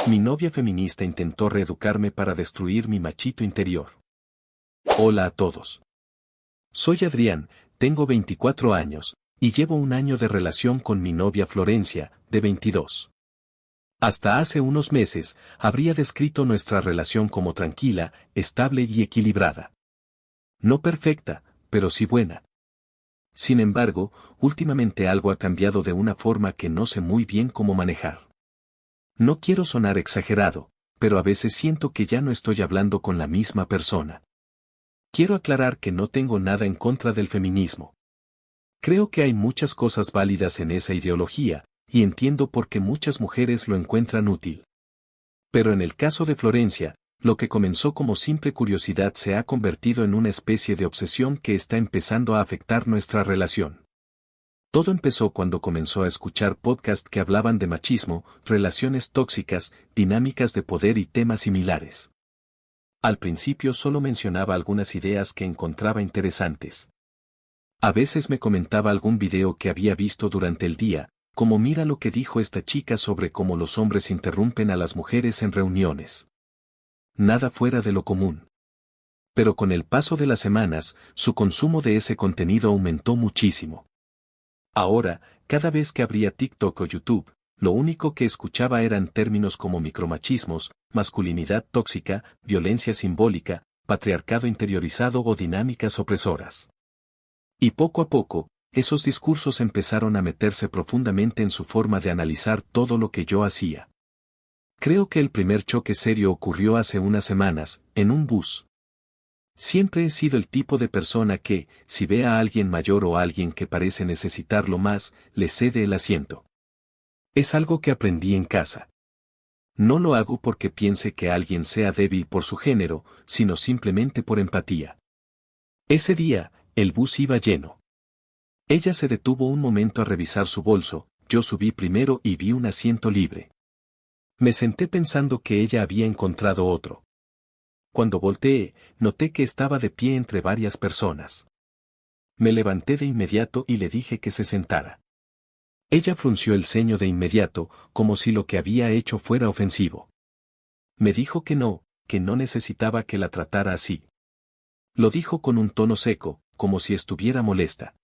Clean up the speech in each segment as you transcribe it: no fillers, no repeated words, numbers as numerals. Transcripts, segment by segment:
Mi novia feminista intentó reeducarme para destruir mi machito interior. Hola a todos. Soy Adrián, tengo 24 años, y llevo un año de relación con mi novia Florencia, de 22. Hasta hace unos meses, habría descrito nuestra relación como tranquila, estable y equilibrada. No perfecta, pero sí buena. Sin embargo, últimamente algo ha cambiado de una forma que no sé muy bien cómo manejar. No quiero sonar exagerado, pero a veces siento que ya no estoy hablando con la misma persona. Quiero aclarar que no tengo nada en contra del feminismo. Creo que hay muchas cosas válidas en esa ideología, y entiendo por qué muchas mujeres lo encuentran útil. Pero en el caso de Florencia, lo que comenzó como simple curiosidad se ha convertido en una especie de obsesión que está empezando a afectar nuestra relación. Todo empezó cuando comenzó a escuchar podcasts que hablaban de machismo, relaciones tóxicas, dinámicas de poder y temas similares. Al principio solo mencionaba algunas ideas que encontraba interesantes. A veces me comentaba algún video que había visto durante el día, como mira lo que dijo esta chica sobre cómo los hombres interrumpen a las mujeres en reuniones. Nada fuera de lo común. Pero con el paso de las semanas, su consumo de ese contenido aumentó muchísimo. Ahora, cada vez que abría TikTok o YouTube, lo único que escuchaba eran términos como micromachismos, masculinidad tóxica, violencia simbólica, patriarcado interiorizado o dinámicas opresoras. Y poco a poco, esos discursos empezaron a meterse profundamente en su forma de analizar todo lo que yo hacía. Creo que el primer choque serio ocurrió hace unas semanas, en un bus. Siempre he sido el tipo de persona que, si ve a alguien mayor o a alguien que parece necesitarlo más, le cede el asiento. Es algo que aprendí en casa. No lo hago porque piense que alguien sea débil por su género, sino simplemente por empatía. Ese día, el bus iba lleno. Ella se detuvo un momento a revisar su bolso, yo subí primero y vi un asiento libre. Me senté pensando que ella había encontrado otro. Cuando volteé, noté que estaba de pie entre varias personas. Me levanté de inmediato y le dije que se sentara. Ella frunció el ceño de inmediato, como si lo que había hecho fuera ofensivo. Me dijo que no necesitaba que la tratara así. Lo dijo con un tono seco, como si estuviera molesta.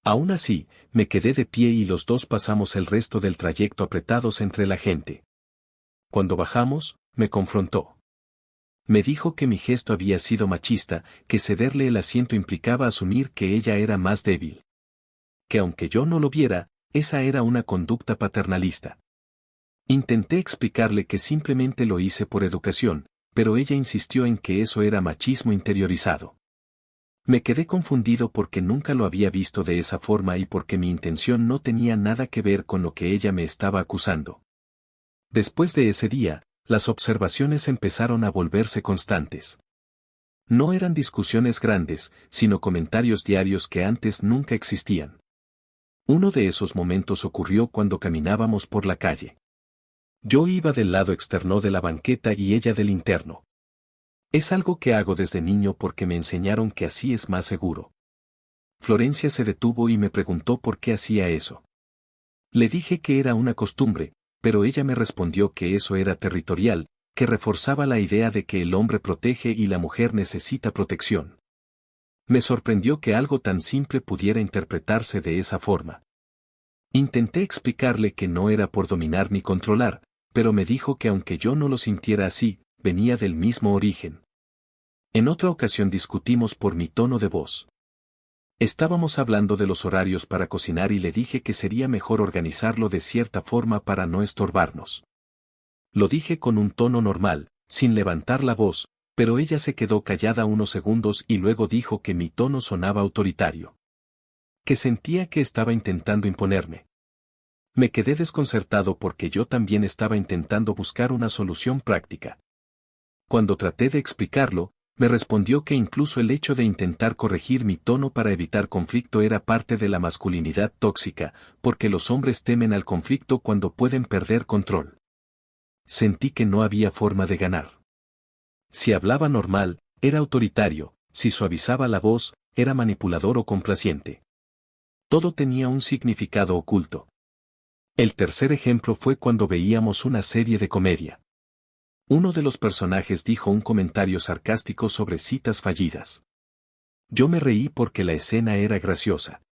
Aún así, me quedé de pie y los dos pasamos el resto del trayecto apretados entre la gente. Cuando bajamos, me confrontó. Me dijo que mi gesto había sido machista, que cederle el asiento implicaba asumir que ella era más débil. Que aunque yo no lo viera, esa era una conducta paternalista. Intenté explicarle que simplemente lo hice por educación, pero ella insistió en que eso era machismo interiorizado. Me quedé confundido porque nunca lo había visto de esa forma y porque mi intención no tenía nada que ver con lo que ella me estaba acusando. Después de ese día, las observaciones empezaron a volverse constantes. No eran discusiones grandes, sino comentarios diarios que antes nunca existían. Uno de esos momentos ocurrió cuando caminábamos por la calle. Yo iba del lado externo de la banqueta y ella del interno. Es algo que hago desde niño porque me enseñaron que así es más seguro. Florencia se detuvo y me preguntó por qué hacía eso. Le dije que era una costumbre, pero ella me respondió que eso era territorial, que reforzaba la idea de que el hombre protege y la mujer necesita protección. Me sorprendió que algo tan simple pudiera interpretarse de esa forma. Intenté explicarle que no era por dominar ni controlar, pero me dijo que aunque yo no lo sintiera así, venía del mismo origen. En otra ocasión discutimos por mi tono de voz. Estábamos hablando de los horarios para cocinar y le dije que sería mejor organizarlo de cierta forma para no estorbarnos. Lo dije con un tono normal, sin levantar la voz, pero ella se quedó callada unos segundos y luego dijo que mi tono sonaba autoritario. Que sentía que estaba intentando imponerme. Me quedé desconcertado porque yo también estaba intentando buscar una solución práctica. Cuando traté de explicarlo, me respondió que incluso el hecho de intentar corregir mi tono para evitar conflicto era parte de la masculinidad tóxica, porque los hombres temen al conflicto cuando pueden perder control. Sentí que no había forma de ganar. Si hablaba normal, era autoritario, si suavizaba la voz, era manipulador o complaciente. Todo tenía un significado oculto. El tercer ejemplo fue cuando veíamos una serie de comedia. Uno de los personajes dijo un comentario sarcástico sobre citas fallidas. Yo me reí porque la escena era graciosa.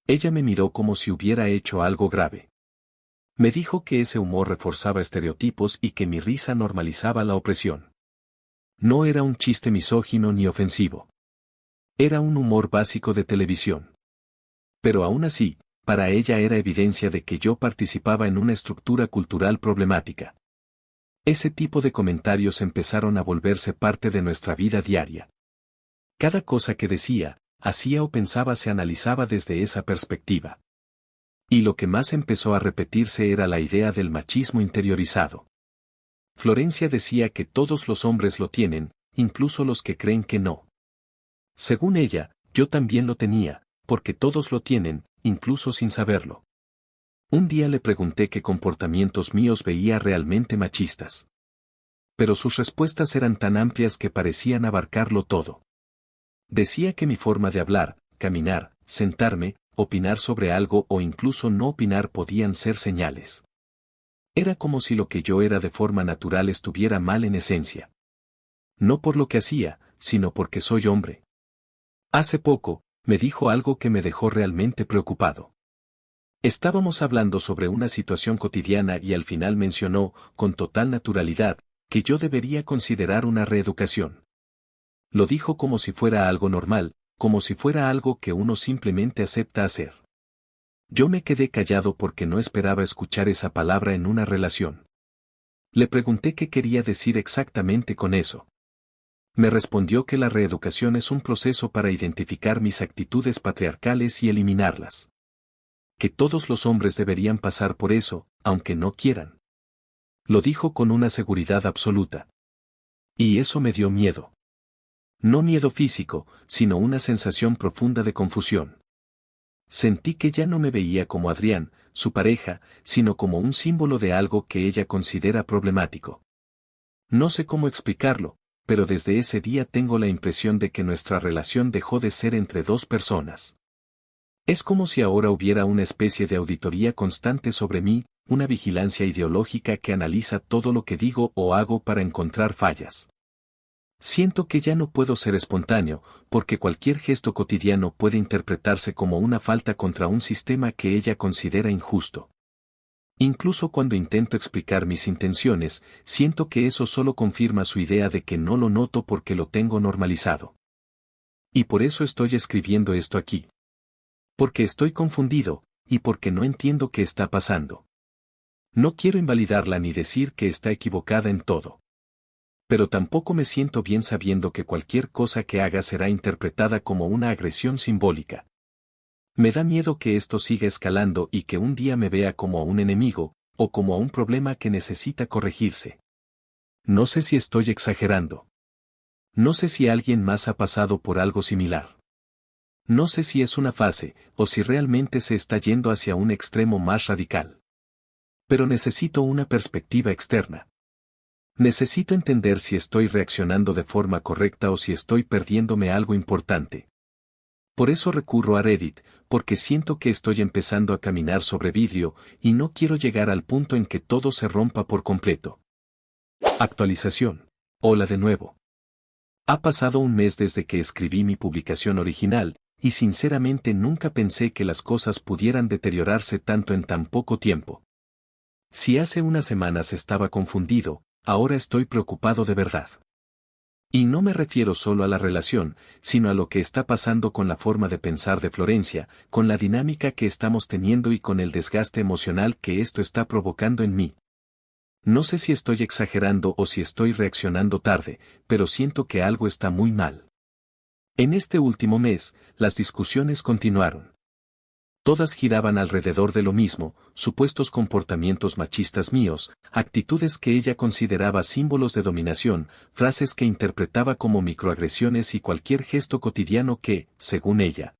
Ella me miró como si hubiera hecho algo grave. Me dijo que ese humor reforzaba estereotipos y que mi risa normalizaba la opresión. No era un chiste misógino ni ofensivo. Era un humor básico de televisión. Pero aún así, para ella era evidencia de que yo participaba en una estructura cultural problemática. Ese tipo de comentarios empezaron a volverse parte de nuestra vida diaria. Cada cosa que decía, hacía o pensaba se analizaba desde esa perspectiva. Y lo que más empezó a repetirse era la idea del machismo interiorizado. Florencia decía que todos los hombres lo tienen, incluso los que creen que no. Según ella, yo también lo tenía, porque todos lo tienen, incluso sin saberlo. Un día le pregunté qué comportamientos míos veía realmente machistas. Pero sus respuestas eran tan amplias que parecían abarcarlo todo. Decía que mi forma de hablar, caminar, sentarme, opinar sobre algo o incluso no opinar podían ser señales. Era como si lo que yo era de forma natural estuviera mal en esencia. No por lo que hacía, sino porque soy hombre. Hace poco, me dijo algo que me dejó realmente preocupado. Estábamos hablando sobre una situación cotidiana y al final mencionó, con total naturalidad, que yo debería considerar una reeducación. Lo dijo como si fuera algo normal, como si fuera algo que uno simplemente acepta hacer. Yo me quedé callado porque no esperaba escuchar esa palabra en una relación. Le pregunté qué quería decir exactamente con eso. Me respondió que la reeducación es un proceso para identificar mis actitudes patriarcales y eliminarlas. Que todos los hombres deberían pasar por eso, aunque no quieran. Lo dijo con una seguridad absoluta. Y eso me dio miedo. No miedo físico, sino una sensación profunda de confusión. Sentí que ya no me veía como Adrián, su pareja, sino como un símbolo de algo que ella considera problemático. No sé cómo explicarlo, pero desde ese día tengo la impresión de que nuestra relación dejó de ser entre dos personas. Es como si ahora hubiera una especie de auditoría constante sobre mí, una vigilancia ideológica que analiza todo lo que digo o hago para encontrar fallas. Siento que ya no puedo ser espontáneo, porque cualquier gesto cotidiano puede interpretarse como una falta contra un sistema que ella considera injusto. Incluso cuando intento explicar mis intenciones, siento que eso solo confirma su idea de que no lo noto porque lo tengo normalizado. Y por eso estoy escribiendo esto aquí. Porque estoy confundido, y porque no entiendo qué está pasando. No quiero invalidarla ni decir que está equivocada en todo. Pero tampoco me siento bien sabiendo que cualquier cosa que haga será interpretada como una agresión simbólica. Me da miedo que esto siga escalando y que un día me vea como a un enemigo, o como a un problema que necesita corregirse. No sé si estoy exagerando. No sé si alguien más ha pasado por algo similar. No sé si es una fase, o si realmente se está yendo hacia un extremo más radical. Pero necesito una perspectiva externa. Necesito entender si estoy reaccionando de forma correcta o si estoy perdiéndome algo importante. Por eso recurro a Reddit, porque siento que estoy empezando a caminar sobre vidrio, y no quiero llegar al punto en que todo se rompa por completo. Actualización. Hola de nuevo. Ha pasado un mes desde que escribí mi publicación original, y sinceramente nunca pensé que las cosas pudieran deteriorarse tanto en tan poco tiempo. Si hace unas semanas estaba confundido, ahora estoy preocupado de verdad. Y no me refiero solo a la relación, sino a lo que está pasando con la forma de pensar de Florencia, con la dinámica que estamos teniendo y con el desgaste emocional que esto está provocando en mí. No sé si estoy exagerando o si estoy reaccionando tarde, pero siento que algo está muy mal. En este último mes, las discusiones continuaron. Todas giraban alrededor de lo mismo, supuestos comportamientos machistas míos, actitudes que ella consideraba símbolos de dominación, frases que interpretaba como microagresiones y cualquier gesto cotidiano que, según ella,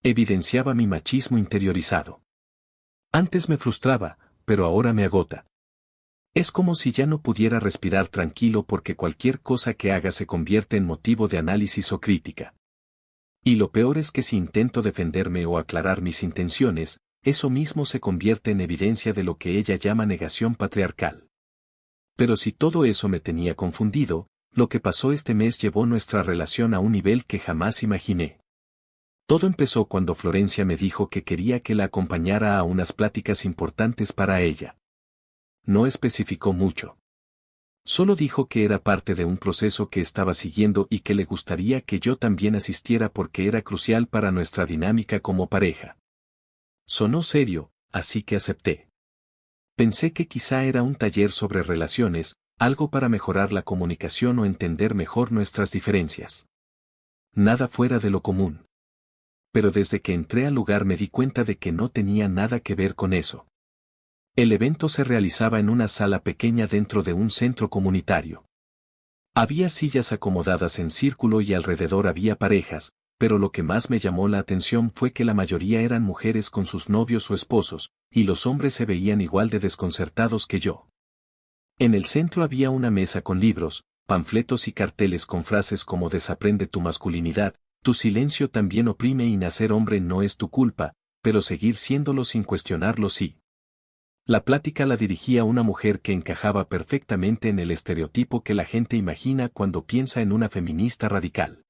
evidenciaba mi machismo interiorizado. Antes me frustraba, pero ahora me agota. Es como si ya no pudiera respirar tranquilo porque cualquier cosa que haga se convierte en motivo de análisis o crítica. Y lo peor es que si intento defenderme o aclarar mis intenciones, eso mismo se convierte en evidencia de lo que ella llama negación patriarcal. Pero si todo eso me tenía confundido, lo que pasó este mes llevó nuestra relación a un nivel que jamás imaginé. Todo empezó cuando Florencia me dijo que quería que la acompañara a unas pláticas importantes para ella. No especificó mucho. Solo dijo que era parte de un proceso que estaba siguiendo y que le gustaría que yo también asistiera porque era crucial para nuestra dinámica como pareja. Sonó serio, así que acepté. Pensé que quizá era un taller sobre relaciones, algo para mejorar la comunicación o entender mejor nuestras diferencias. Nada fuera de lo común. Pero desde que entré al lugar me di cuenta de que no tenía nada que ver con eso. El evento se realizaba en una sala pequeña dentro de un centro comunitario. Había sillas acomodadas en círculo y alrededor había parejas, pero lo que más me llamó la atención fue que la mayoría eran mujeres con sus novios o esposos, y los hombres se veían igual de desconcertados que yo. En el centro había una mesa con libros, panfletos y carteles con frases como desaprende tu masculinidad, tu silencio también oprime y nacer hombre no es tu culpa, pero seguir siéndolo sin cuestionarlo sí. La plática la dirigía una mujer que encajaba perfectamente en el estereotipo que la gente imagina cuando piensa en una feminista radical.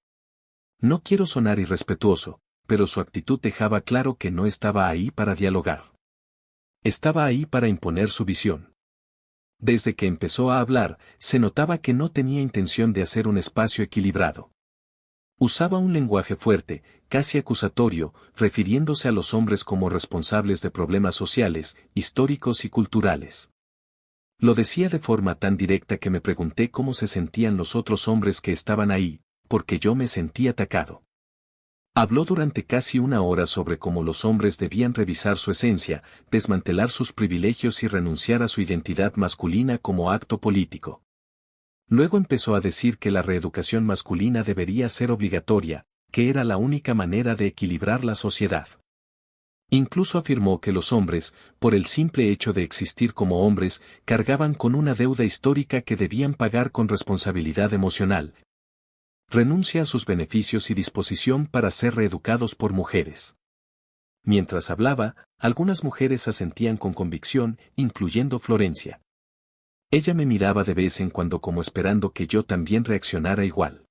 No quiero sonar irrespetuoso, pero su actitud dejaba claro que no estaba ahí para dialogar. Estaba ahí para imponer su visión. Desde que empezó a hablar, se notaba que no tenía intención de hacer un espacio equilibrado. Usaba un lenguaje fuerte, casi acusatorio, refiriéndose a los hombres como responsables de problemas sociales, históricos y culturales. Lo decía de forma tan directa que me pregunté cómo se sentían los otros hombres que estaban ahí, porque yo me sentí atacado. Habló durante casi una hora sobre cómo los hombres debían revisar su esencia, desmantelar sus privilegios y renunciar a su identidad masculina como acto político. Luego empezó a decir que la reeducación masculina debería ser obligatoria, que era la única manera de equilibrar la sociedad. Incluso afirmó que los hombres, por el simple hecho de existir como hombres, cargaban con una deuda histórica que debían pagar con responsabilidad emocional. Renuncia a sus beneficios y disposición para ser reeducados por mujeres. Mientras hablaba, algunas mujeres asentían con convicción, incluyendo Florencia. Ella me miraba de vez en cuando como esperando que yo también reaccionara igual.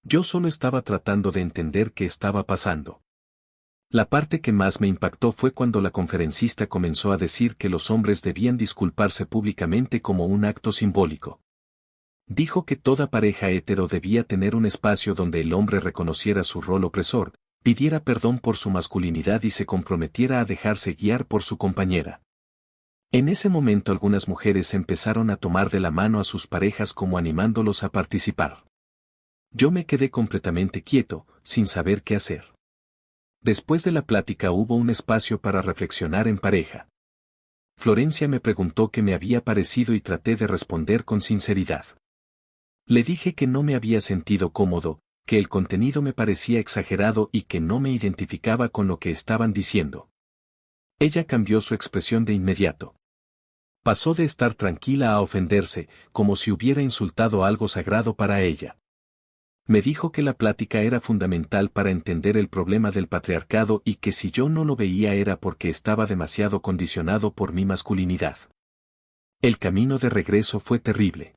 Yo solo estaba tratando de entender qué estaba pasando. La parte que más me impactó fue cuando la conferencista comenzó a decir que los hombres debían disculparse públicamente como un acto simbólico. Dijo que toda pareja hetero debía tener un espacio donde el hombre reconociera su rol opresor, pidiera perdón por su masculinidad y se comprometiera a dejarse guiar por su compañera. En ese momento algunas mujeres empezaron a tomar de la mano a sus parejas como animándolos a participar. Yo me quedé completamente quieto, sin saber qué hacer. Después de la plática hubo un espacio para reflexionar en pareja. Florencia me preguntó qué me había parecido y traté de responder con sinceridad. Le dije que no me había sentido cómodo, que el contenido me parecía exagerado y que no me identificaba con lo que estaban diciendo. Ella cambió su expresión de inmediato. Pasó de estar tranquila a ofenderse, como si hubiera insultado algo sagrado para ella. Me dijo que la plática era fundamental para entender el problema del patriarcado y que si yo no lo veía era porque estaba demasiado condicionado por mi masculinidad. El camino de regreso fue terrible.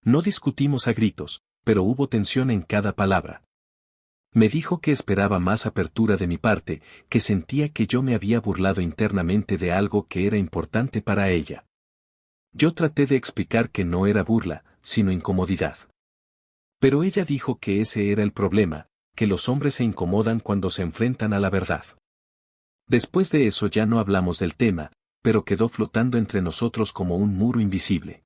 No discutimos a gritos, pero hubo tensión en cada palabra. Me dijo que esperaba más apertura de mi parte, que sentía que yo me había burlado internamente de algo que era importante para ella. Yo traté de explicar que no era burla, sino incomodidad. Pero ella dijo que ese era el problema, que los hombres se incomodan cuando se enfrentan a la verdad. Después de eso ya no hablamos del tema, pero quedó flotando entre nosotros como un muro invisible.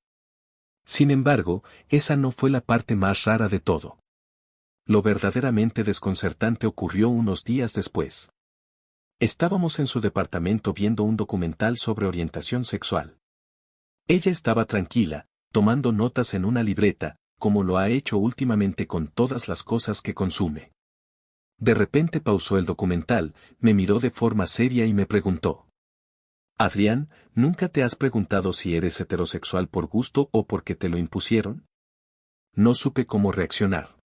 Sin embargo, esa no fue la parte más rara de todo. Lo verdaderamente desconcertante ocurrió unos días después. Estábamos en su departamento viendo un documental sobre orientación sexual. Ella estaba tranquila, tomando notas en una libreta, como lo ha hecho últimamente con todas las cosas que consume. De repente pausó el documental, me miró de forma seria y me preguntó: Adrián, ¿nunca te has preguntado si eres heterosexual por gusto o porque te lo impusieron? No supe cómo reaccionar.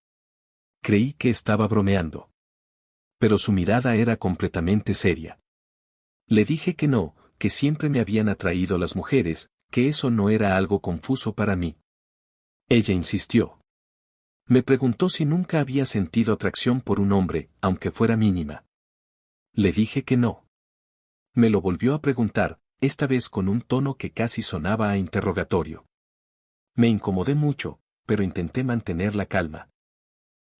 Creí que estaba bromeando. Pero su mirada era completamente seria. Le dije que no, que siempre me habían atraído las mujeres, que eso no era algo confuso para mí. Ella insistió. Me preguntó si nunca había sentido atracción por un hombre, aunque fuera mínima. Le dije que no. Me lo volvió a preguntar, esta vez con un tono que casi sonaba a interrogatorio. Me incomodé mucho, pero intenté mantener la calma.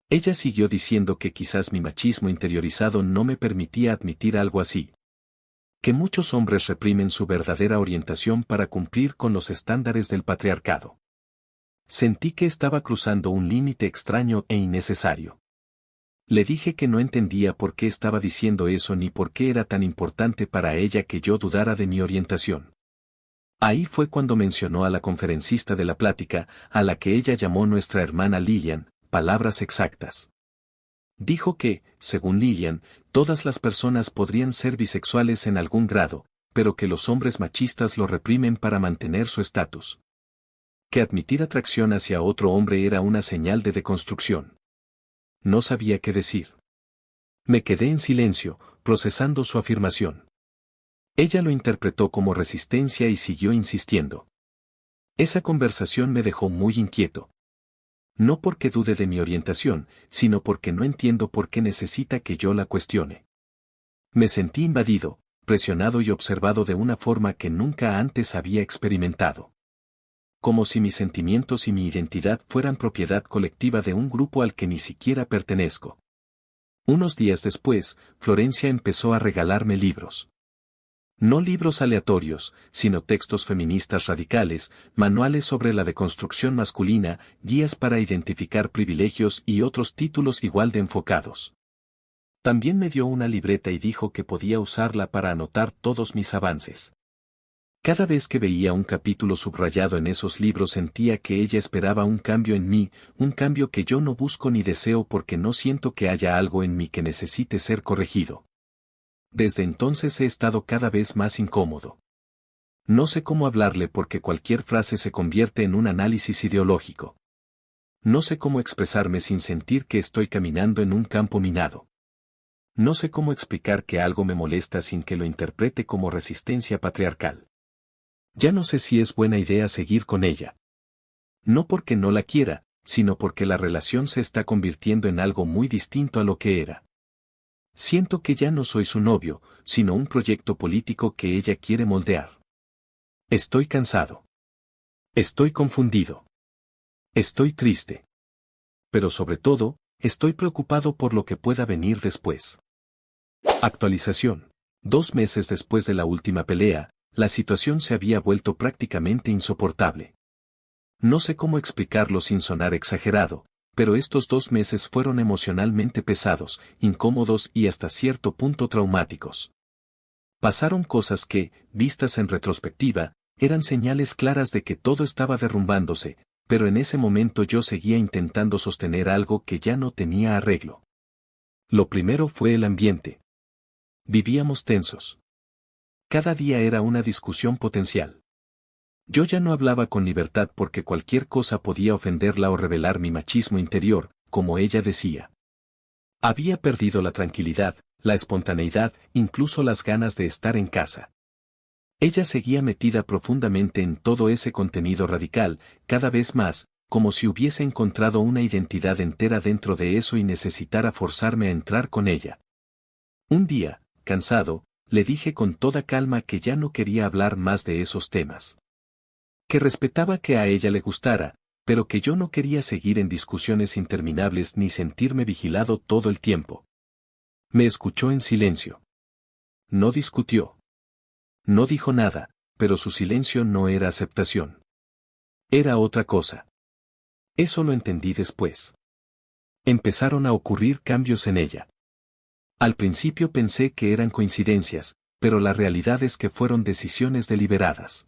Ella siguió diciendo que quizás mi machismo interiorizado no me permitía admitir algo así. Que muchos hombres reprimen su verdadera orientación para cumplir con los estándares del patriarcado. Sentí que estaba cruzando un límite extraño e innecesario. Le dije que no entendía por qué estaba diciendo eso ni por qué era tan importante para ella que yo dudara de mi orientación. Ahí fue cuando mencionó a la conferencista de la plática, a la que ella llamó nuestra hermana Lillian, palabras exactas. Dijo que, según Lillian, todas las personas podrían ser bisexuales en algún grado, pero que los hombres machistas lo reprimen para mantener su estatus. Que admitir atracción hacia otro hombre era una señal de deconstrucción. No sabía qué decir. Me quedé en silencio, procesando su afirmación. Ella lo interpretó como resistencia y siguió insistiendo. Esa conversación me dejó muy inquieto. No porque dude de mi orientación, sino porque no entiendo por qué necesita que yo la cuestione. Me sentí invadido, presionado y observado de una forma que nunca antes había experimentado. Como si mis sentimientos y mi identidad fueran propiedad colectiva de un grupo al que ni siquiera pertenezco. Unos días después, Florencia empezó a regalarme libros. No libros aleatorios, sino textos feministas radicales, manuales sobre la deconstrucción masculina, guías para identificar privilegios y otros títulos igual de enfocados. También me dio una libreta y dijo que podía usarla para anotar todos mis avances. Cada vez que veía un capítulo subrayado en esos libros sentía que ella esperaba un cambio en mí, un cambio que yo no busco ni deseo porque no siento que haya algo en mí que necesite ser corregido. Desde entonces he estado cada vez más incómodo. No sé cómo hablarle porque cualquier frase se convierte en un análisis ideológico. No sé cómo expresarme sin sentir que estoy caminando en un campo minado. No sé cómo explicar que algo me molesta sin que lo interprete como resistencia patriarcal. Ya no sé si es buena idea seguir con ella. No porque no la quiera, sino porque la relación se está convirtiendo en algo muy distinto a lo que era. Siento que ya no soy su novio, sino un proyecto político que ella quiere moldear. Estoy cansado. Estoy confundido. Estoy triste. Pero sobre todo, estoy preocupado por lo que pueda venir después. Actualización. 2 meses después de la última pelea, la situación se había vuelto prácticamente insoportable. No sé cómo explicarlo sin sonar exagerado, pero estos 2 meses fueron emocionalmente pesados, incómodos y hasta cierto punto traumáticos. Pasaron cosas que, vistas en retrospectiva, eran señales claras de que todo estaba derrumbándose, pero en ese momento yo seguía intentando sostener algo que ya no tenía arreglo. Lo primero fue el ambiente. Vivíamos tensos. Cada día era una discusión potencial. Yo ya no hablaba con libertad porque cualquier cosa podía ofenderla o revelar mi machismo interior, como ella decía. Había perdido la tranquilidad, la espontaneidad, incluso las ganas de estar en casa. Ella seguía metida profundamente en todo ese contenido radical, cada vez más, como si hubiese encontrado una identidad entera dentro de eso y necesitara forzarme a entrar con ella. Un día, cansado, le dije con toda calma que ya no quería hablar más de esos temas. Que respetaba que a ella le gustara, pero que yo no quería seguir en discusiones interminables ni sentirme vigilado todo el tiempo. Me escuchó en silencio. No discutió. No dijo nada, pero su silencio no era aceptación. Era otra cosa. Eso lo entendí después. Empezaron a ocurrir cambios en ella. Al principio pensé que eran coincidencias, pero la realidad es que fueron decisiones deliberadas.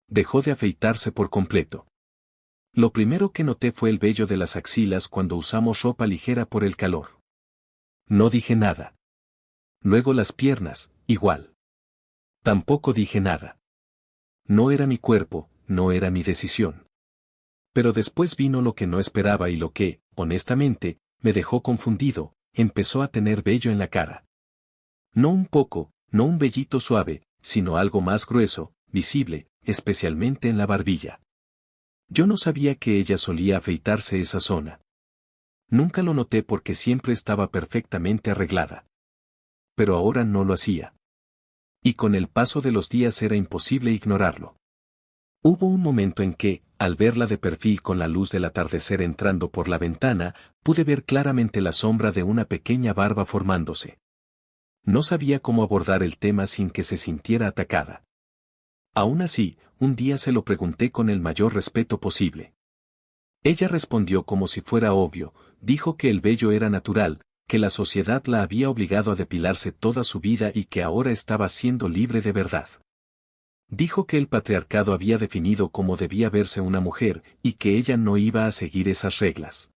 Dejó de afeitarse por completo. Lo primero que noté fue el vello de las axilas cuando usamos ropa ligera por el calor. No dije nada. Luego las piernas, igual. Tampoco dije nada. No era mi cuerpo, no era mi decisión. Pero después vino lo que no esperaba y lo que, honestamente, me dejó confundido. Empezó a tener vello en la cara. No un poco, No un vellito suave, sino algo más grueso, visible, especialmente en la barbilla. Yo no sabía que ella solía afeitarse esa zona. Nunca lo noté porque siempre estaba perfectamente arreglada. Pero ahora no lo hacía. Y con el paso de los días era imposible ignorarlo. Hubo un momento en que, al verla de perfil con la luz del atardecer entrando por la ventana, pude ver claramente la sombra de una pequeña barba formándose. No sabía cómo abordar el tema sin que se sintiera atacada. Aún así, un día se lo pregunté con el mayor respeto posible. Ella respondió como si fuera obvio, dijo que el vello era natural, que la sociedad la había obligado a depilarse toda su vida y que ahora estaba siendo libre de verdad. Dijo que el patriarcado había definido cómo debía verse una mujer y que ella no iba a seguir esas reglas.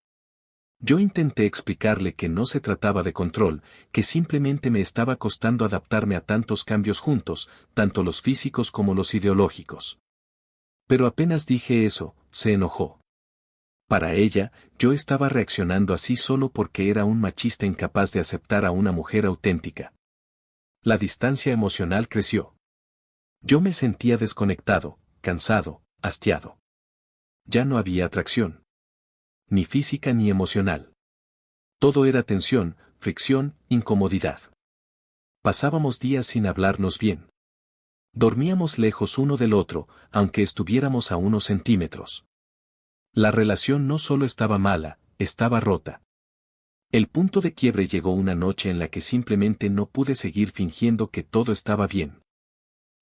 Yo intenté explicarle que no se trataba de control, que simplemente me estaba costando adaptarme a tantos cambios juntos, tanto los físicos como los ideológicos. Pero apenas dije eso, se enojó. Para ella, yo estaba reaccionando así solo porque era un machista incapaz de aceptar a una mujer auténtica. La distancia emocional creció. Yo me sentía desconectado, cansado, hastiado. Ya no había atracción. Ni física ni emocional. Todo era tensión, fricción, incomodidad. Pasábamos días sin hablarnos bien. Dormíamos lejos uno del otro, aunque estuviéramos a unos centímetros. La relación no solo estaba mala, estaba rota. El punto de quiebre llegó una noche en la que simplemente no pude seguir fingiendo que todo estaba bien.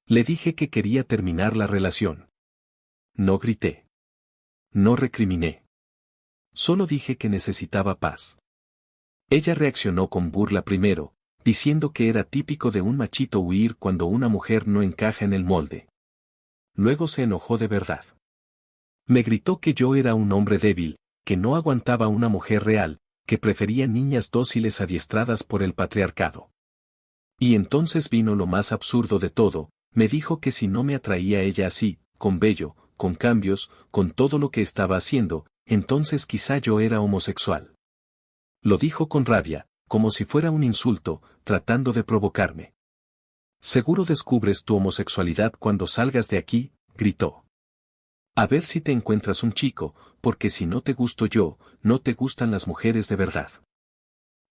Le dije que quería terminar la relación. No grité. No recriminé. Solo dije que necesitaba paz. Ella reaccionó con burla primero, diciendo que era típico de un machito huir cuando una mujer no encaja en el molde. Luego se enojó de verdad. Me gritó que yo era un hombre débil, que no aguantaba una mujer real, que prefería niñas dóciles adiestradas por el patriarcado. Y entonces vino lo más absurdo de todo, me dijo que si no me atraía ella así, con vello, con cambios, con todo lo que estaba haciendo, entonces quizá yo era homosexual. Lo dijo con rabia, como si fuera un insulto, tratando de provocarme. Seguro descubres tu homosexualidad cuando salgas de aquí, gritó. A ver si te encuentras un chico, porque si no te gusto yo, no te gustan las mujeres de verdad.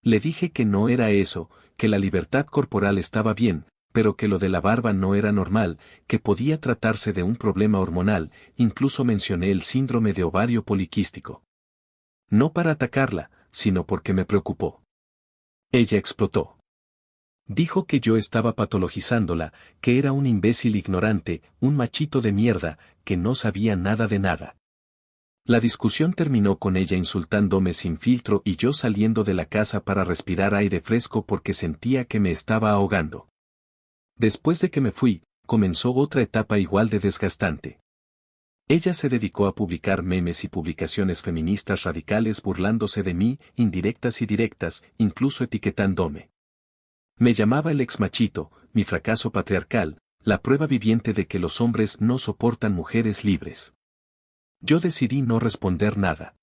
Le dije que no era eso, que la libertad corporal estaba bien, pero que lo de la barba no era normal, que podía tratarse de un problema hormonal, incluso mencioné el síndrome de ovario poliquístico. No para atacarla, sino porque me preocupó. Ella explotó. Dijo que yo estaba patologizándola, que era un imbécil ignorante, un machito de mierda, que no sabía nada de nada. La discusión terminó con ella insultándome sin filtro y yo saliendo de la casa para respirar aire fresco porque sentía que me estaba ahogando. Después de que me fui, comenzó otra etapa igual de desgastante. Ella se dedicó a publicar memes y publicaciones feministas radicales burlándose de mí, indirectas y directas, incluso etiquetándome. Me llamaba el ex machito, mi fracaso patriarcal, la prueba viviente de que los hombres no soportan mujeres libres. Yo decidí no responder nada.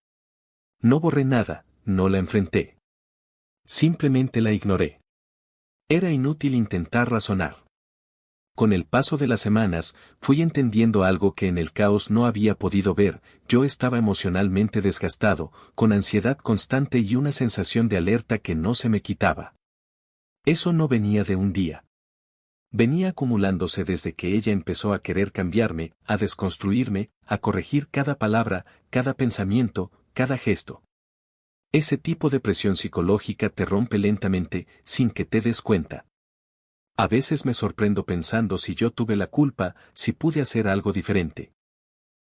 No borré nada, no la enfrenté. Simplemente la ignoré. Era inútil intentar razonar. Con el paso de las semanas, fui entendiendo algo que en el caos no había podido ver, yo estaba emocionalmente desgastado, con ansiedad constante y una sensación de alerta que no se me quitaba. Eso no venía de un día. Venía acumulándose desde que ella empezó a querer cambiarme, a desconstruirme, a corregir cada palabra, cada pensamiento, cada gesto. Ese tipo de presión psicológica te rompe lentamente, sin que te des cuenta. A veces me sorprendo pensando si yo tuve la culpa, si pude hacer algo diferente.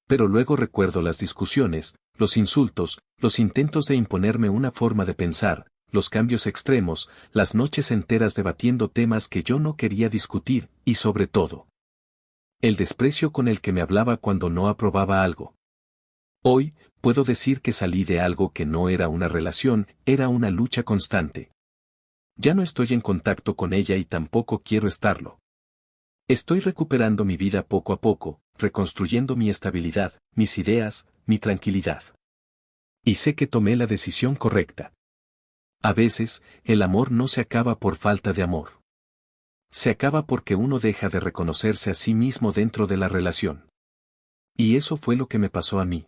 Pero luego recuerdo las discusiones, los insultos, los intentos de imponerme una forma de pensar, los cambios extremos, las noches enteras debatiendo temas que yo no quería discutir, y sobre todo, el desprecio con el que me hablaba cuando no aprobaba algo. Hoy, puedo decir que salí de algo que no era una relación, era una lucha constante. Ya no estoy en contacto con ella y tampoco quiero estarlo. Estoy recuperando mi vida poco a poco, reconstruyendo mi estabilidad, mis ideas, mi tranquilidad. Y sé que tomé la decisión correcta. A veces, el amor no se acaba por falta de amor. Se acaba porque uno deja de reconocerse a sí mismo dentro de la relación. Y eso fue lo que me pasó a mí.